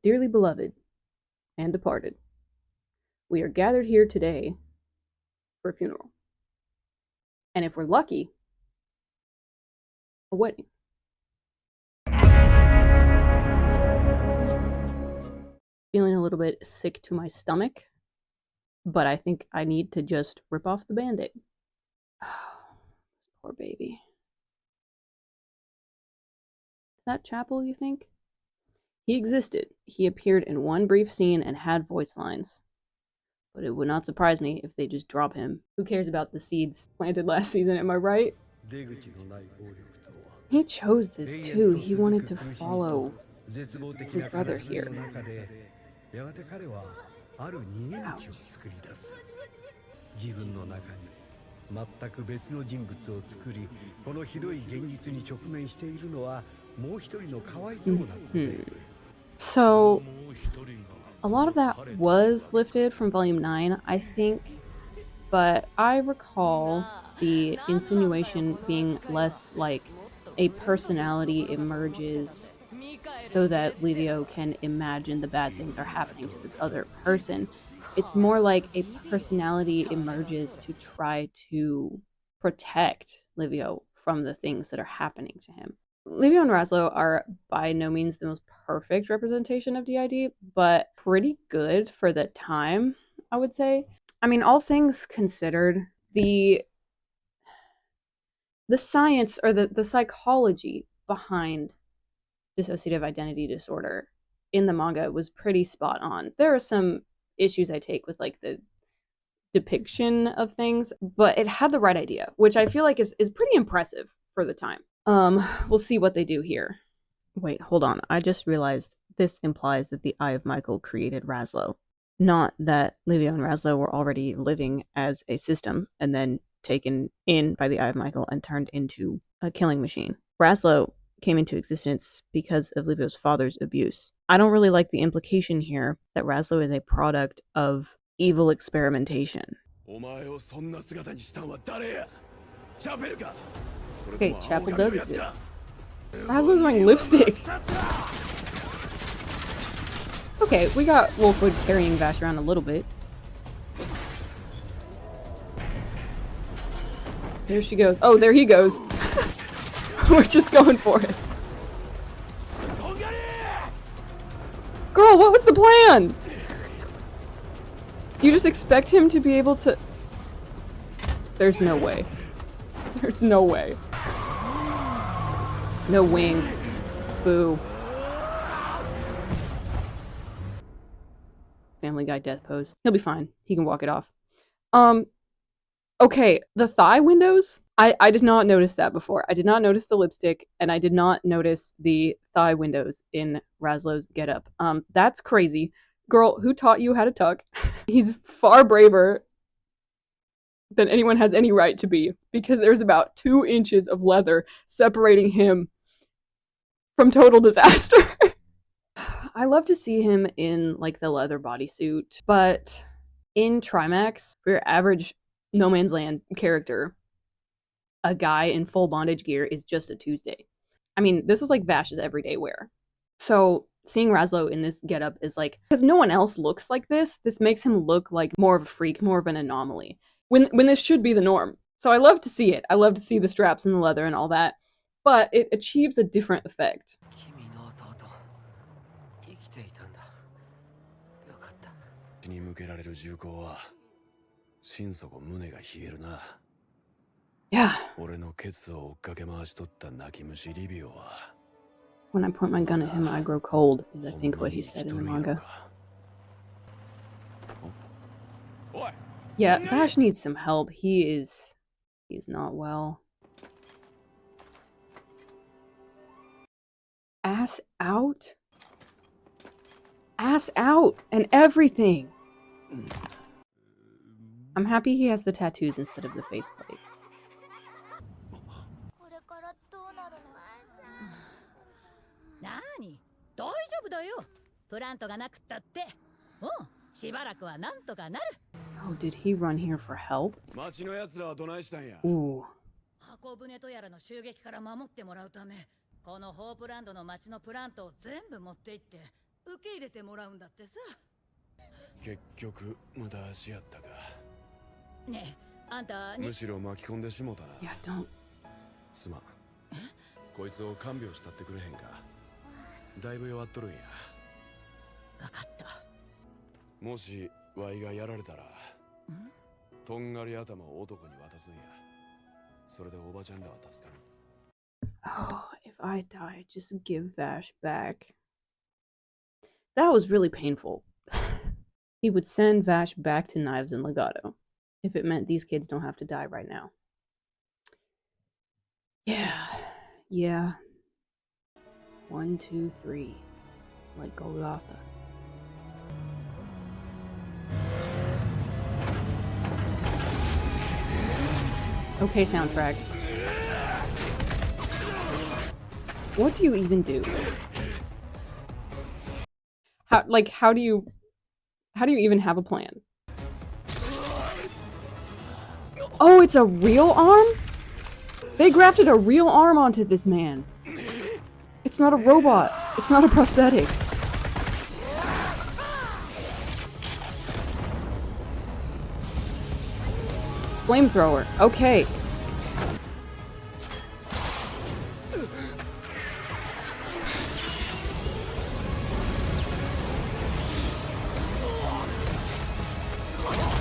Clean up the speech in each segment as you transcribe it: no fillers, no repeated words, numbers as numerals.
Dearly beloved and departed, we are gathered here today for a funeral. And if we're lucky, a wedding. Feeling a little bit sick to my stomach, but I think I need to just rip off the band-aid. Oh, poor baby. Is that Chapel, you think? He existed. He appeared in one brief scene and had voice lines. But it would not surprise me if they just drop him. Who cares about the seeds planted last season, am I right? He chose this too. He wanted to follow his brother here. Ouch. 全く別の人物を作り、このひどい現実に直面しているのはもう一人のかわいそうな子で。So, a lot of that was lifted from Volume 9, I think, but I recall the insinuation being less like a personality emerges so that Livio can imagine the bad things are happening to this other person. It's more like a personality emerges to try to protect Livio from the things that are happening to him. Livio and Raslo are by no means the most perfect representation of DID, but pretty good for the time, I would say. I mean, all things considered, the science or the psychology behind dissociative identity disorder in the manga was pretty spot on. There are some issues I take with like the depiction of things, but it had the right idea, which I feel like is pretty impressive for the time. We'll see what they do here. Wait, hold on. I just realized this implies that the Eye of Michael created Raslo. Not that Livio and Raslo were already living as a system and then taken in by the Eye of Michael and turned into a killing machine. Raslo came into existence because of Livio's father's abuse. I don't really like the implication here that Raslo is a product of evil experimentation. Okay, Chapel does exist. Raslo's wearing lipstick. Okay, we got Wolfwood carrying Vash around a little bit. There she goes. Oh, there he goes. We're just going for it. Girl, what was the plan? You just expect him to be able to... There's no way. There's no way. No wing. Boo. Family Guy death pose. He'll be fine. He can walk it off. Okay, the thigh windows? I did not notice that before. I did not notice the lipstick, and I did not notice the thigh windows in Raslo's getup. That's crazy. Girl, who taught you how to tuck? He's far braver than anyone has any right to be, because there's about 2 inches of leather separating him from total disaster. I love to see him in like the leather bodysuit, but in Trimax, for your average No Man's Land character, a guy in full bondage gear is just a Tuesday. I mean, this was like Vash's everyday wear. So seeing Raslo in this getup is like, because no one else looks like this makes him look like more of a freak, more of an anomaly. When this should be the norm. So I love to see it. I love to see the straps and the leather and all that. But it achieves a different effect. Yeah. When I point my gun at him, I grow cold, is I think what he said in the manga. Yeah, Vash needs some help. He's not well. Ass out? Ass out and everything. I'm happy he has the tattoos instead of the faceplate. Oh, did he run here for help? Ooh. 箱舟とやらの襲撃から守ってもらうためこのホープランドの町のプラントを全部持って行って受け入れてもらうんだってさ。結局無駄足やったか。ねえ、あんたにむしろ巻き込んでしもたな。 Yeah, don't. すまん。こいつを看病したってくれへんか。だいぶ弱っとるんや。分かった。もしワイがやられたらとんがり頭を男に渡すんや。それでおばちゃんらは助かる。 Oh, if I die, just give Vash back. That was really painful. He would send Vash back to Knives and Legato if it meant these kids don't have to die right now. Yeah. 1, 2, 3. Like Golgotha. Okay, soundtrack. What do you even do? How do you even have a plan? Oh, it's a real arm? They grafted a real arm onto this man. It's not a robot. It's not a prosthetic. Flamethrower. Okay.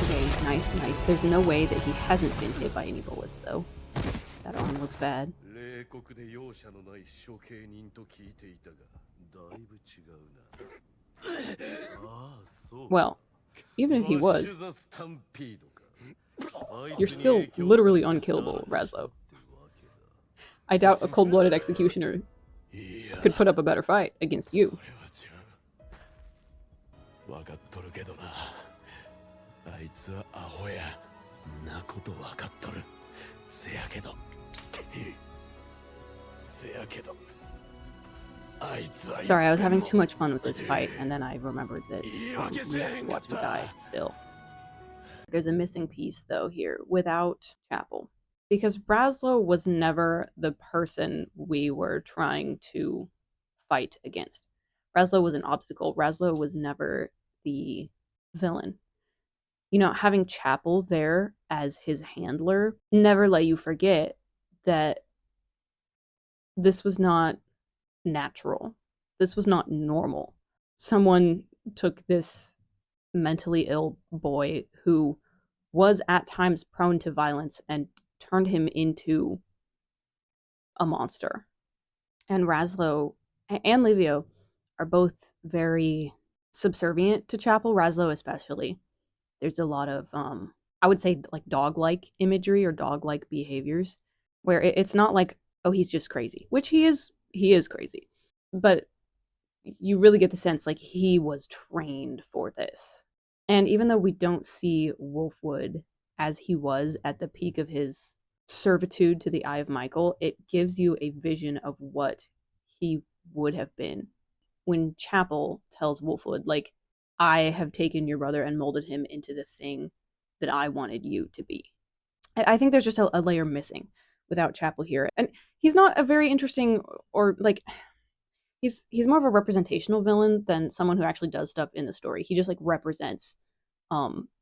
Okay, nice. There's no way that he hasn't been hit by any bullets, though. That arm looks bad. 冷酷で容赦のない処刑人と聞いていたが、だいぶ違うな。ああ、そう。 Well, even if he バッシ was, ュザスタンピードか。 you're still literally unkillable, Razlo. I doubt a cold-blooded executioner could put up a better fight against you. 分かっとるけどな。あいつはアホや。なこと分かっとる。せやけど。せやけど。 Sorry, I was having too much fun with this fight, and then I remembered that we have to watch him die still. There's a missing piece, though, here, without Chapel. Because Braslow was never the person we were trying to fight against. Braslow was an obstacle. Braslow was never the villain. You know, having Chapel there as his handler never let you forget that this was not natural. This was not normal. Someone took this mentally ill boy who was at times prone to violence and turned him into a monster. And Razlo and Livio are both very subservient to Chapel, Razlo especially. There's a lot of, I would say, like dog-like imagery or dog-like behaviors, where it's not like, oh, he's just crazy, which he is crazy. But you really get the sense like he was trained for this. And even though we don't see Wolfwood as he was at the peak of his servitude to the Eye of Michael, it gives you a vision of what he would have been when Chapel tells Wolfwood, like, I have taken your brother and molded him into the thing that I wanted you to be. I think there's just a layer missing without Chapel here. And he's not a very interesting, or like, he's more of a representational villain than someone who actually does stuff in the story. He just like represents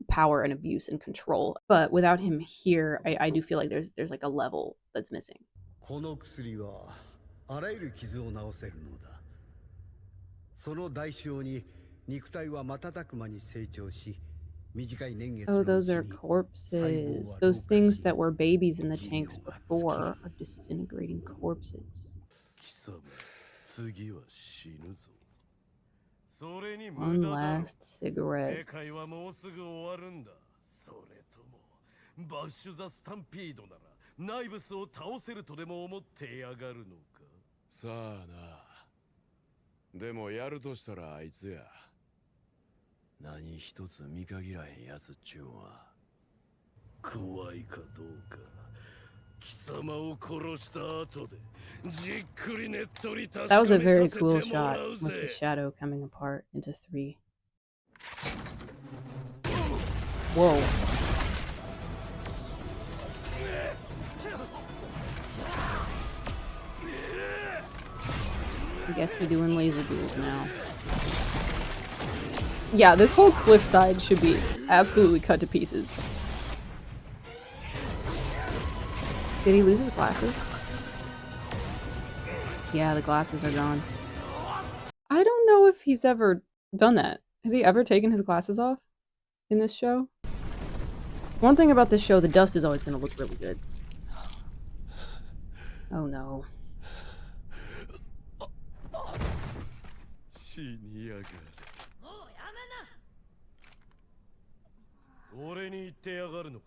power and abuse and control. But without him here, I do feel like there's like a level that's missing. この薬はあらゆる傷を治せるのだ。その代償に肉体は瞬く間に成長し、短い年月 Oh, のう those ち are に corpses. Those things that were babies in the tanks before are disintegrating corpses. 貴様、次は死ぬぞ。それに無 One 駄だろ。 last 世 cigarette. 界はもうすぐ終わるんだ。それともバッシュ・ザ・スタンピードならナイブスを倒せるとでも思ってやがるのか。さあな。でもやるとしたらあいつや。何一つ見限らへんやつっちゅうんは。怖いかどうか。貴様を殺した後でじっくりねっとり確 That か was a め very させて cool も shot らう with the ぜ。 shadow coming apart into 3. Whoa. I guess we're doing laser duels now. Yeah, this whole cliffside should be absolutely cut to pieces. Did he lose his glasses? Yeah, the glasses are gone. I don't know if he's ever done that. Has he ever taken his glasses off in this show? One thing about this show, the dust is always going to look really good. Oh no. 死にやがる。もうやめな。俺に言ってやがるのか。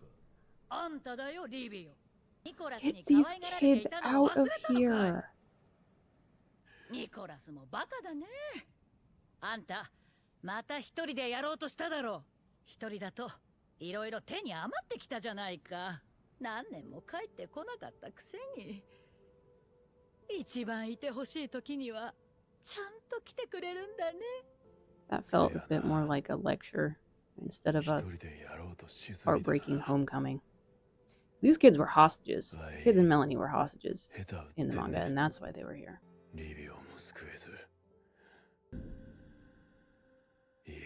あんただよ、リービーよ。ニコラス Get に可 these 愛がられて kids いたのを out 忘 of れたのかい。 here. ニコラスもバカだね。あんた、また一人でやろうとしただろう。一人だと、いろいろ手に余ってきたじゃないか。何年も帰ってこなかったくせに。一番いてほしい時には、ちゃんと来てくれるんだね。That felt a bit more like a lecture instead of a 一人でやろうとしすぎたな。 heartbreaking homecoming. These kids were hostages. Kids and Melanie were hostages 下手打って in the ん manga, ね。 and that's why they were here. リビオも救えず。いや、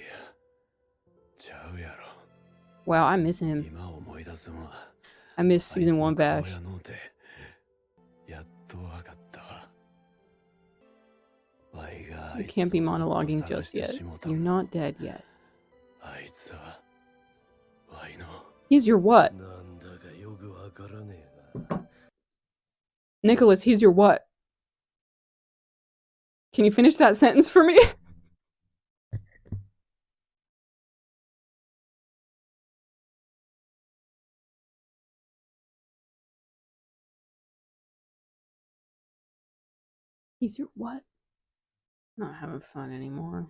ちゃうやろ。 Wow, I miss him. 今思い出すんは。 I miss あいつ season の 1顔 Bash. やのうてやっとわかったわ。わいがあ You いつ can't be をずっと monologuing 探 just して yet. しもた You're もん。 not dead yet. あいつはわいの He's your what? なんだかよくわからねえな。 Nicholas, he's your what? Can you finish that sentence for me? He's your what? Not having fun anymore.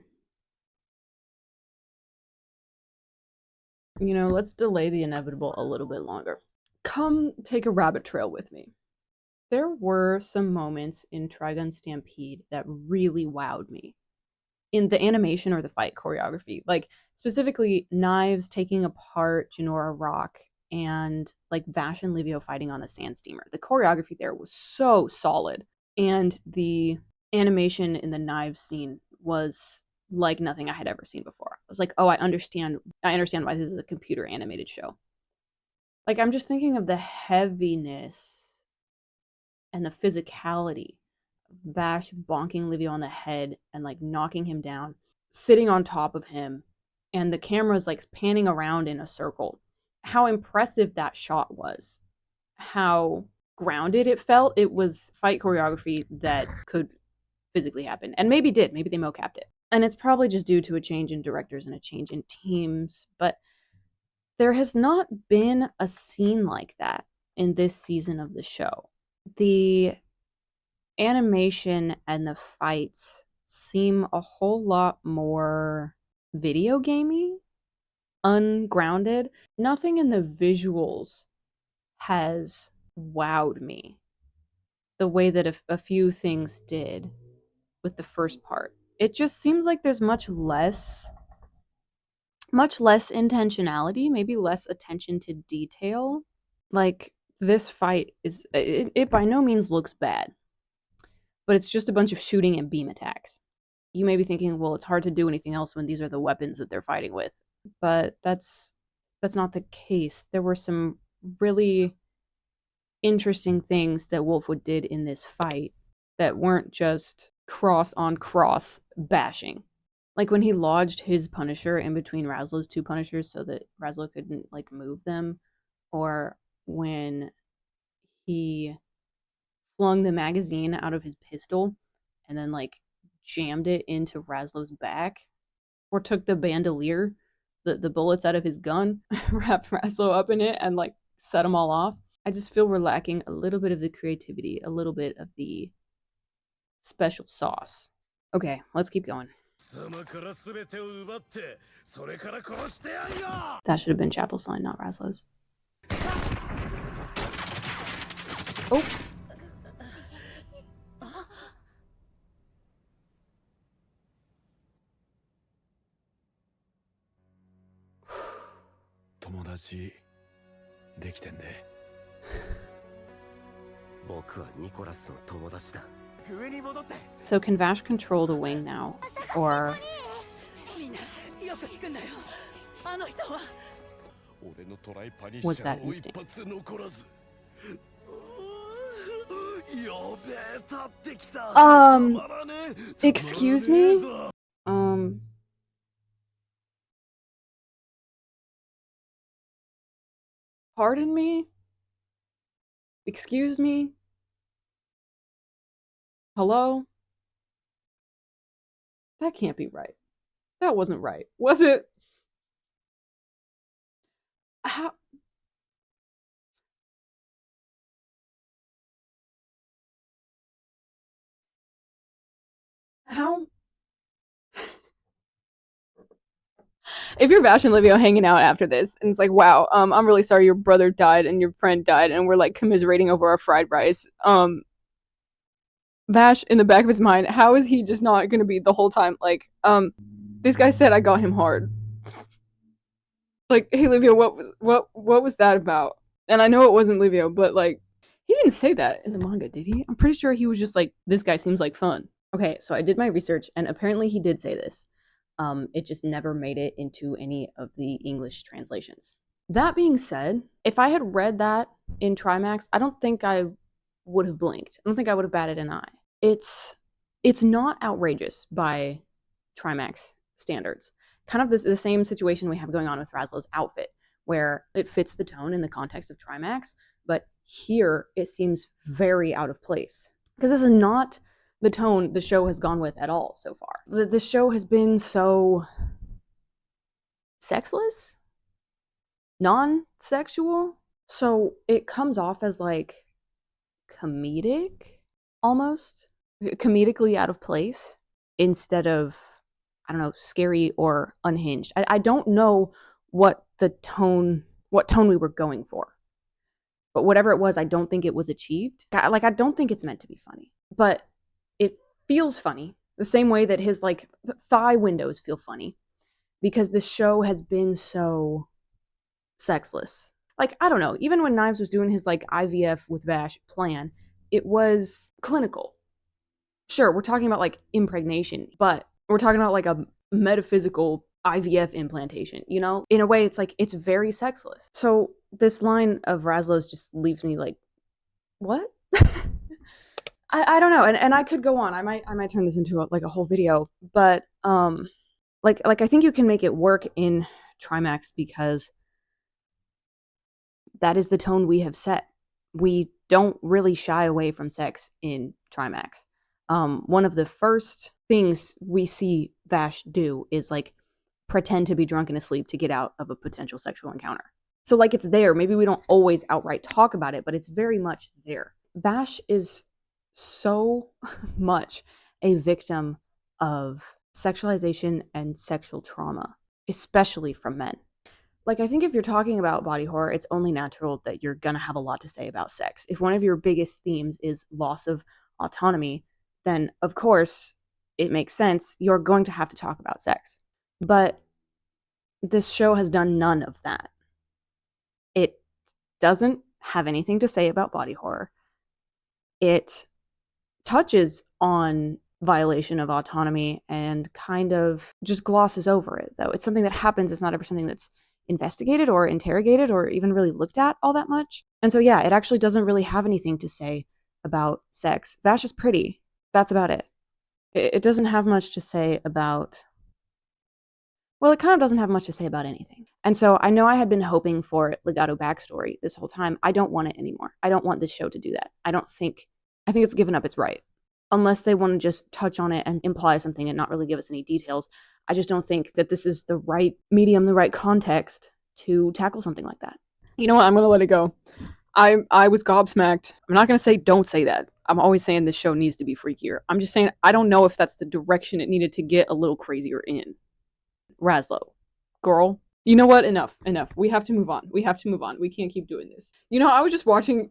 You know, let's delay the inevitable a little bit longer. Come take a rabbit trail with me. There were some moments in Trigun Stampede that really wowed me. In the animation or the fight choreography, like specifically Knives taking apart Janora Rock and like Vash and Livio fighting on the sand steamer. The choreography there was so solid. And the animation in the Knives scene was like nothing I had ever seen before. I was like, oh, I understand why this is a computer animated show. Like, I'm just thinking of the heaviness and the physicality of Vash bonking Livio on the head and like knocking him down, sitting on top of him, and the camera's like panning around in a circle. How impressive that shot was. How grounded it felt. It was fight choreography that could physically happen. And maybe did. Maybe they mocapped it. And it's probably just due to a change in directors and a change in teams. But there has not been a scene like that in this season of the show. The animation and the fights seem a whole lot more video gamey, ungrounded. Nothing in the visuals has wowed me the way that a few things did with the first part. It just seems like there's much less intentionality, maybe less attention to detail. Like this fight is it by no means looks bad, but it's just a bunch of shooting and beam attacks. You may be thinking, well, it's hard to do anything else when these are the weapons that they're fighting with. But that's not the case. There were some really interesting things that Wolfwood did in this fight that weren't just cross on cross bashing. Like when he lodged his Punisher in between Raslow's two Punishers so that Raslow couldn't like move them, or when he flung the magazine out of his pistol and then like jammed it into Raslow's back, or took the bandolier, the bullets out of his gun, wrapped Raslow up in it and like set them all off. I just feel we're lacking a little bit of the creativity, a little bit of the special sauce. Okay, let's keep going. That should have been Chapel's line, not Raslow's. Oh. 友達できてんで。僕はニコラスの友達だ。So can Vash control the wing now? Or みんなよく聞くんだよ。あの人は 俺のトライパニッ was シャ that ーを一 instinct? 発残らずやべえ立ってきた Um, たまらねえ excuse たまらねえ me? ぞ Pardon me? Excuse me? Hello? That can't be right. That wasn't right. Was it? How? How? If you're Vash and Livio hanging out after this, and it's like, wow, I'm really sorry your brother died and your friend died, and we're like commiserating over our fried rice. Vash, in the back of his mind, how is he just not gonna be the whole time like, this guy said I got him hard. Like, hey Livio, what was that about? And I know it wasn't Livio, but like, he didn't say that in the manga, did he? I'm pretty sure he was just like, this guy seems like fun. Okay, so I did my research, and apparently he did say this. It just never made it into any of the English translations. That being said, if I had read that in Trimax, I don't think I would have blinked. I don't think I would have batted an eye. It's not outrageous by Trimax standards. Kind of the same situation we have going on with Raslow's outfit, where it fits the tone in the context of Trimax, but here it seems very out of place. Because this is not the tone the show has gone with at all so far. The show has been so sexless, non-sexual, so it comes off as like comedic almost, comedically out of place instead of, I don't know, scary or unhinged. I don't know what tone we were going for, but whatever it was, I don't think it was achieved. Like, I don't think it's meant to be funny, but it feels funny the same way that his like thigh windows feel funny because the show has been so sexless. Like, I don't know, even when Knives was doing his like IVF with Vash plan, it was clinical. Sure, we're talking about like impregnation, but we're talking about like a metaphysical IVF implantation, you know? In a way, it's like, it's very sexless. So this line of Raslow's just leaves me like, what? I don't know, and I could go on. I might turn this into like a whole video, but like I think you can make it work in Trimax because that is the tone we have set. We don't really shy away from sex in Trimax. One of the first things we see Vash do is like pretend to be drunk and asleep to get out of a potential sexual encounter. So like it's there. Maybe we don't always outright talk about it, but it's very much there. Vash is so much a victim of sexualization and sexual trauma, especially from men. Like, I think if you're talking about body horror, it's only natural that you're gonna have a lot to say about sex. If one of your biggest themes is loss of autonomy, then of course it makes sense you're going to have to talk about sex. But this show has done none of that. It doesn't have anything to say about body horror. It touches on violation of autonomy and kind of just glosses over it, though. It's something that happens. It's not ever something that's investigated or interrogated or even really looked at all that much. And so, yeah, it actually doesn't really have anything to say about sex. Vash is pretty. That's about it. It doesn't have much to say about. Well, it kind of doesn't have much to say about anything. And so I know I had been hoping for legato backstory this whole time. I don't want it anymore. I don't want this show to do that. I think it's given up its right. Unless they want to just touch on it and imply something and not really give us any details, I just don't think that this is the right medium, the right context to tackle something like that. You know what? I'm gonna let it go. I was gobsmacked. I'm not gonna say don't say that. I'm always saying this show needs to be freakier. I'm just saying I don't know if that's the direction it needed to get a little crazier in. Raslo, girl, you know what? Enough. We have to move on. We can't keep doing this. You know, I was just watching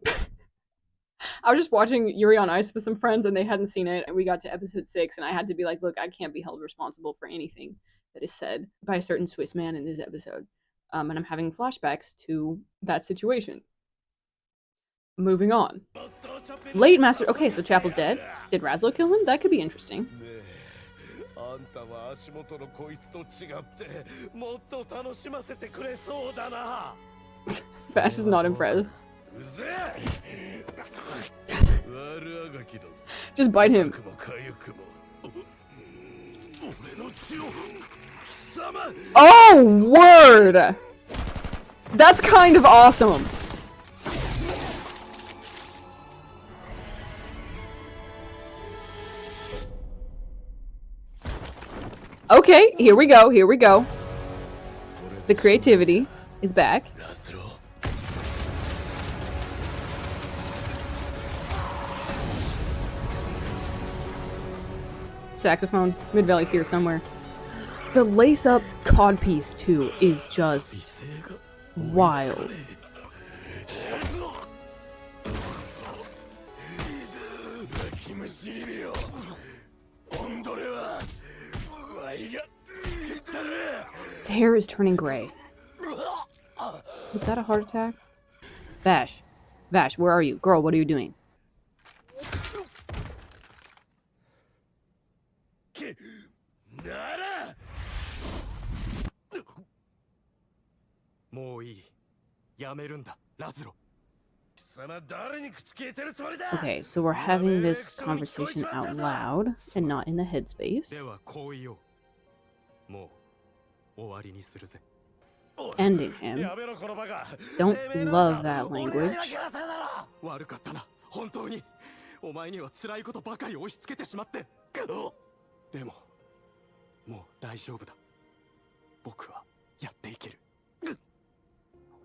Yuri on Ice with some friends and they hadn't seen it, and we got to episode 6 and I had to be like, look, I can't be held responsible for anything that is said by a certain Swiss man in this episode. And I'm having flashbacks to that situation. Moving on. Late Master. Okay, so Chapel's dead. Did Razlo kill him? That could be interesting. あんたは足元のこいつと違ってもっと楽しませてくれそうだな。Bash is not impressed. うぜえ。悪あがきだぞ。Just bite him. かくもかゆくも。俺の血を貴様。Oh, word! That's kind of awesome. Okay, here we go, here we go. The creativity is back. Saxophone, Mid-Valley's here somewhere. The lace-up codpiece, too, is just wild. His hair is turning gray. Was that a heart attack? Vash. Vash, where are you? Girl, what are you doing? Okay, so we're having this conversation out loud and not in the headspace. Ending him. Don't love that language. お前には辛いことばかり押し付けてしまって。でも、もう大丈夫だ。僕はやっていける。We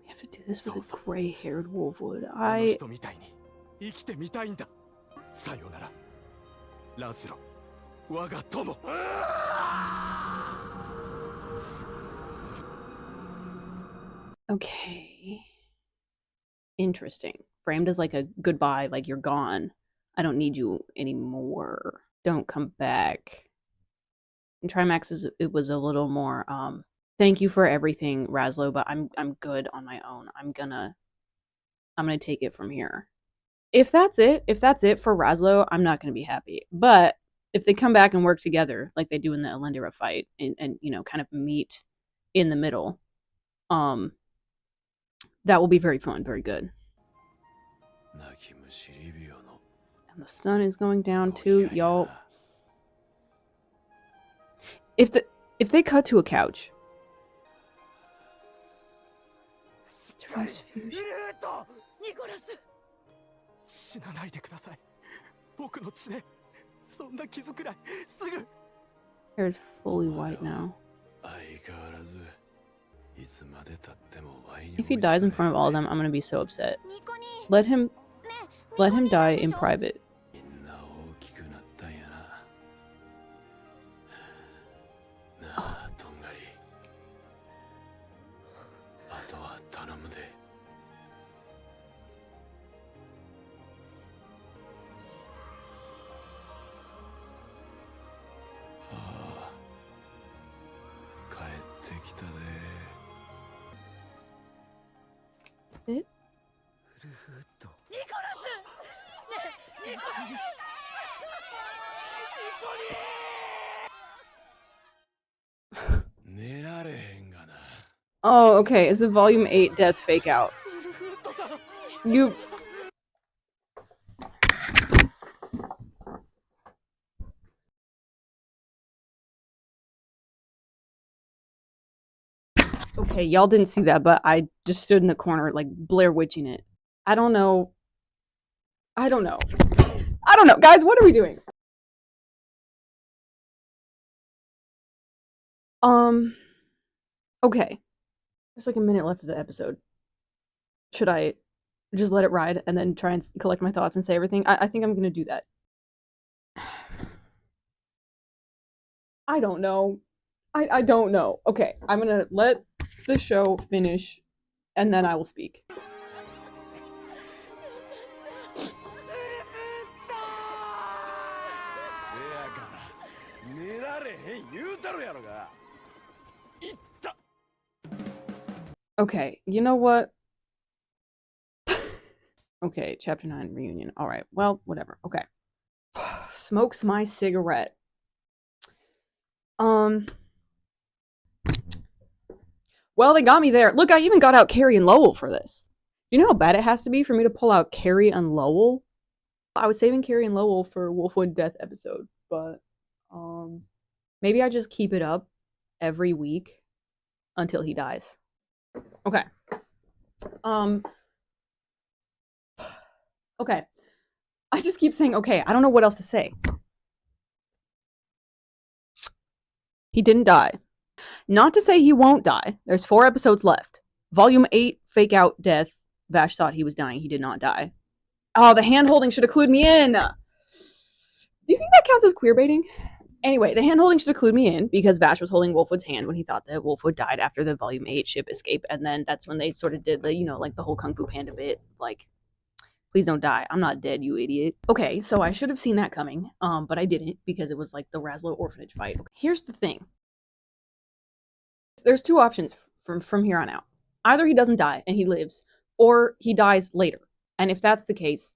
have to do this with a gray-haired Wolfwood. あの人みたいに生きてみたいんだ。さよなら、ラズロ、我が友。Okay. Interesting. Framed as like a goodbye, like you're gone. I don't need you anymore. Don't come back. In Trimax, it was a little more, thank you for everything, Razlo, but I'm good on my own. I'm gonna take it from here. If that's it for Razlo, I'm not gonna be happy. But if they come back and work together, like they do in the Elendira fight, and you know, kind of meet in the middle, that will be very fun, very good. And the sun is going down too, y'all. If they cut to a couch. Transfusion. Hair is fully white now. If he dies in front of all of them, I'm gonna be so upset. Let him die in private. It? Oh, okay. It's a volume 8 death fake out. You. Okay, y'all didn't see that, but I just stood in the corner, like, Blair Witching it. I don't know. Guys, what are we doing? Okay. There's like a minute left of the episode. Should I just let it ride and then try and collect my thoughts and say everything? I think I'm gonna do that. I don't know. I don't know. Okay, I'm gonna let the show finish and then I will speak. Okay, you know what? Okay, chapter 9 reunion. All right. Well, whatever. Okay. Smokes my cigarette. Um well, they got me there. Look, I even got out Carrie and Lowell for this. Do you know how bad it has to be for me to pull out Carrie and Lowell? I was saving Carrie and Lowell for Wolfwood Death episode, but um maybe I just keep it up every week until he dies. Okay. Um okay. I just keep saying okay. I don't know what else to say. He didn't die. Not to say he won't die. There's 4 episodes left. Volume 8, fake out death. Vash thought he was dying. He did not die. Oh, the hand holding should have clued me in. Do you think that counts as queer baiting? Anyway, the hand holding should have clued me in because Vash was holding Wolfwood's hand when he thought that Wolfwood died after the Volume 8 ship escape. And then that's when they sort of did the, like the whole Kung Fu Panda bit. Like, please don't die. I'm not dead, you idiot. Okay, so I should have seen that coming, but I didn't because it was like the Raslo orphanage fight. Here's the thing. There's 2 options from here on out. Either he doesn't die and he lives, or he dies later. And if that's the case,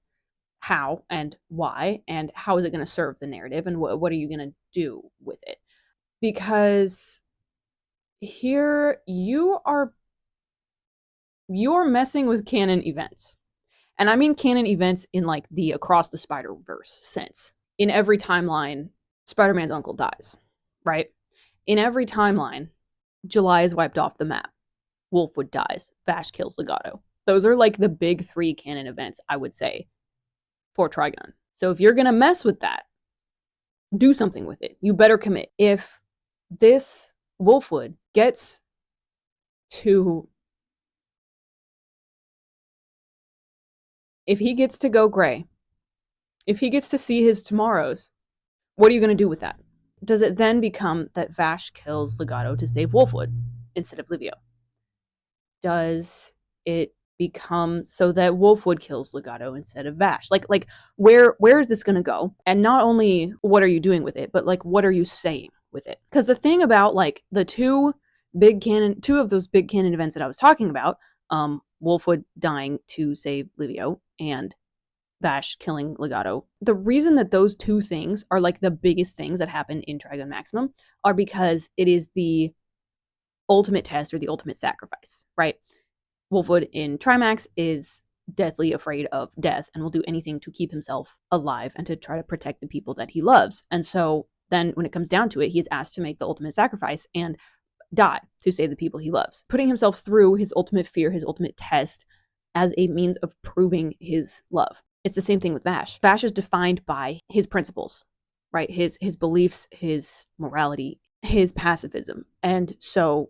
how and why, and how is it going to serve the narrative, and what are you going to do with it? Because here you're messing with canon events. And I mean canon events in like the Across the Spider-Verse sense. In every timeline, Spider-Man's uncle dies, right? In every timeline, July is wiped off the map. Wolfwood dies. Vash kills Legato. Those are like the big 3 canon events, I would say, for Trigun. So if you're going to mess with that, do something with it. You better commit. If this Wolfwood gets to if he gets to go gray, if he gets to see his tomorrows, what are you going to do with that? Does it then become that Vash kills Legato to save Wolfwood instead of Livio? Does it become so that Wolfwood kills Legato instead of Vash? Like where is this going to go? And not only what are you doing with it, but like what are you saying with it? Because the thing about like the two of those big canon events that I was talking about, Wolfwood dying to save Livio and Vash killing Legato. The reason that those 2 things are like the biggest things that happen in Trigun Maximum are because it is the ultimate test or the ultimate sacrifice, right? Wolfwood in Trimax is deathly afraid of death and will do anything to keep himself alive and to try to protect the people that he loves. And so then when it comes down to it, he is asked to make the ultimate sacrifice and die to save the people he loves, putting himself through his ultimate fear, his ultimate test as a means of proving his love. It's the same thing with Vash. Vash is defined by his principles, right? His beliefs, his morality, his pacifism. And so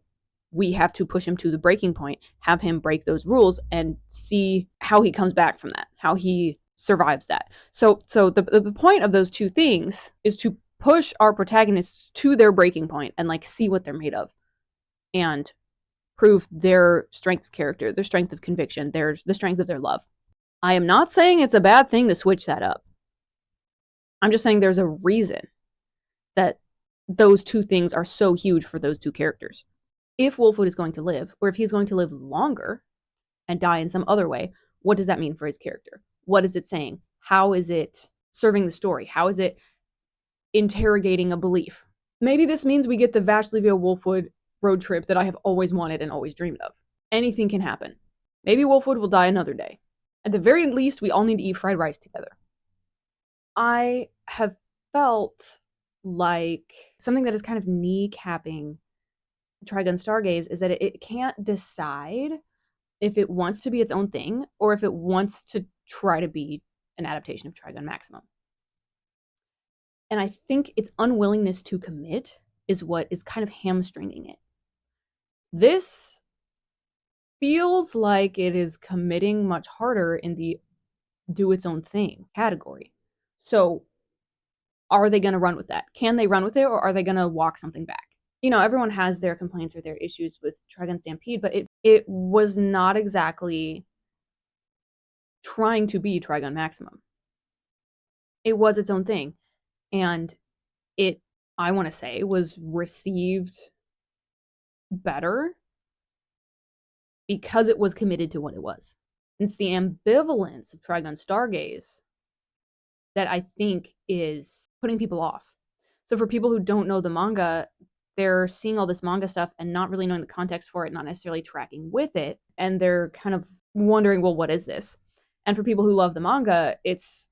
we have to push him to the breaking point, have him break those rules and see how he comes back from that, how he survives that. So the point of those 2 things is to push our protagonists to their breaking point and like see what they're made of and prove their strength of character, their strength of conviction, the strength of their love. I am not saying it's a bad thing to switch that up. I'm just saying there's a reason that those 2 things are so huge for those 2 characters. If Wolfwood is going to live, or if he's going to live longer and die in some other way, what does that mean for his character? What is it saying? How is it serving the story? How is it interrogating a belief? Maybe this means we get the Vash Livio Wolfwood road trip that I have always wanted and always dreamed of. Anything can happen. Maybe Wolfwood will die another day. At the very least, we all need to eat fried rice together. I have felt like something that is kind of kneecapping Trigun Stargaze is that it can't decide if it wants to be its own thing or if it wants to try to be an adaptation of Trigun Maximum. And I think its unwillingness to commit is what is kind of hamstringing it. This feels like it is committing much harder in the do its own thing category. So are they going to run with that? Can they run with it, or are they going to walk something back? Everyone has their complaints or their issues with Trigun Stampede, but it was not exactly trying to be Trigun Maximum. It was its own thing. And it, I want to say, was received better because it was committed to what it was. It's the ambivalence of Trigun Stargaze that I think is putting people off. So for people who don't know the manga, they're seeing all this manga stuff and not really knowing the context for it, not necessarily tracking with it, and they're kind of wondering, well, what is this? And for people who love the manga, it's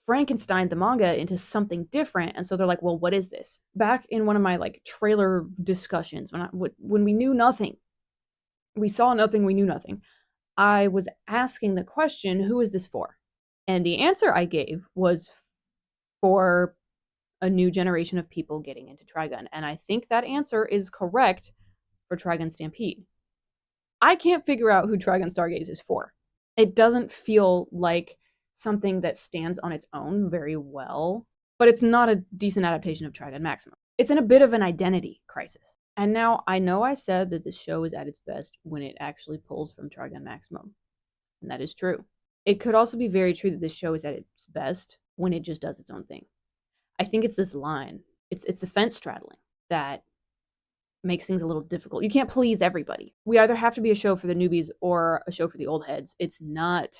Frankenstein the manga into something different, and so they're like, well, what is this? Back in one of my like trailer discussions, when we knew nothing, we saw nothing, we knew nothing, I was asking the question, who is this for? And the answer I gave was for a new generation of people getting into Trigun. And I think that answer is correct for Trigun Stampede. I can't figure out who Trigun Stargaze is for. It doesn't feel like something that stands on its own very well, but it's not a decent adaptation of Trigun Maximum. It's in a bit of an identity crisis. And now I know I said that the show is at its best when it actually pulls from Trigun Maximum. And that is true. It could also be very true that this show is at its best when it just does its own thing. I think it's this line. It's the fence straddling that makes things a little difficult. You can't please everybody. We either have to be a show for the newbies or a show for the old heads. It's not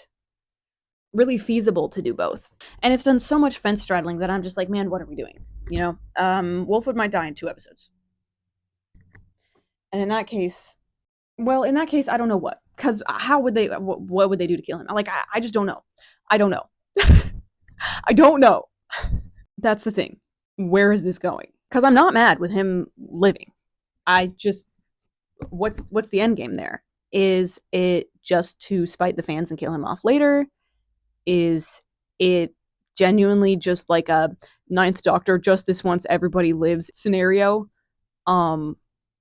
really feasible to do both. And it's done so much fence straddling that I'm just like, man, what are we doing? You know, Wolfwood might die in 2 episodes. And in that case, I don't know what. Because how would they, what would they do to kill him? Like, I just don't know. I don't know. I don't know. That's the thing. Where is this going? Because I'm not mad with him living. I just, what's the end game there? Is it just to spite the fans and kill him off later? Is it genuinely just like a Ninth Doctor, just this once everybody lives scenario?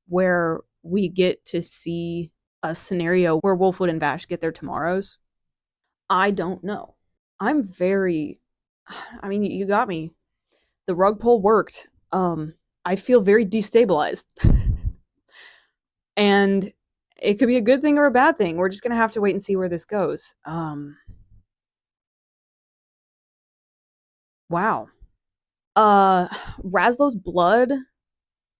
Where we get to see a scenario where Wolfwood and Vash get their tomorrows? I don't know. I'm very, I mean, you got me. The rug pull worked. I feel very destabilized. And it could be a good thing or a bad thing. We're just gonna have to wait and see where this goes. Wow. Raslow's blood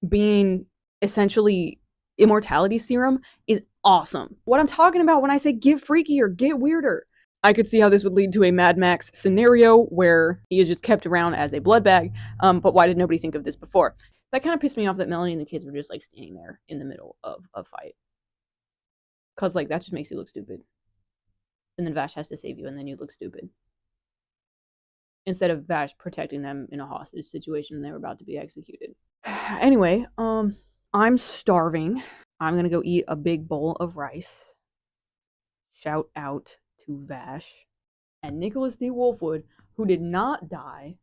being essentially immortality serum is awesome. What I'm talking about when I say get freakier, get weirder. I could see how this would lead to a Mad Max scenario where he is just kept around as a blood bag. But why did nobody think of this before? That kind of pissed me off that Melanie and the kids were just like standing there in the middle of a fight. Cause like that just makes you look stupid. And then Vash has to save you, and then you look stupid. Instead of Vash protecting them in a hostage situation and they were about to be executed. Anyway, I'm starving. I'm gonna go eat a big bowl of rice. Shout out to Vash and Nicholas D. Wolfwood, who did not die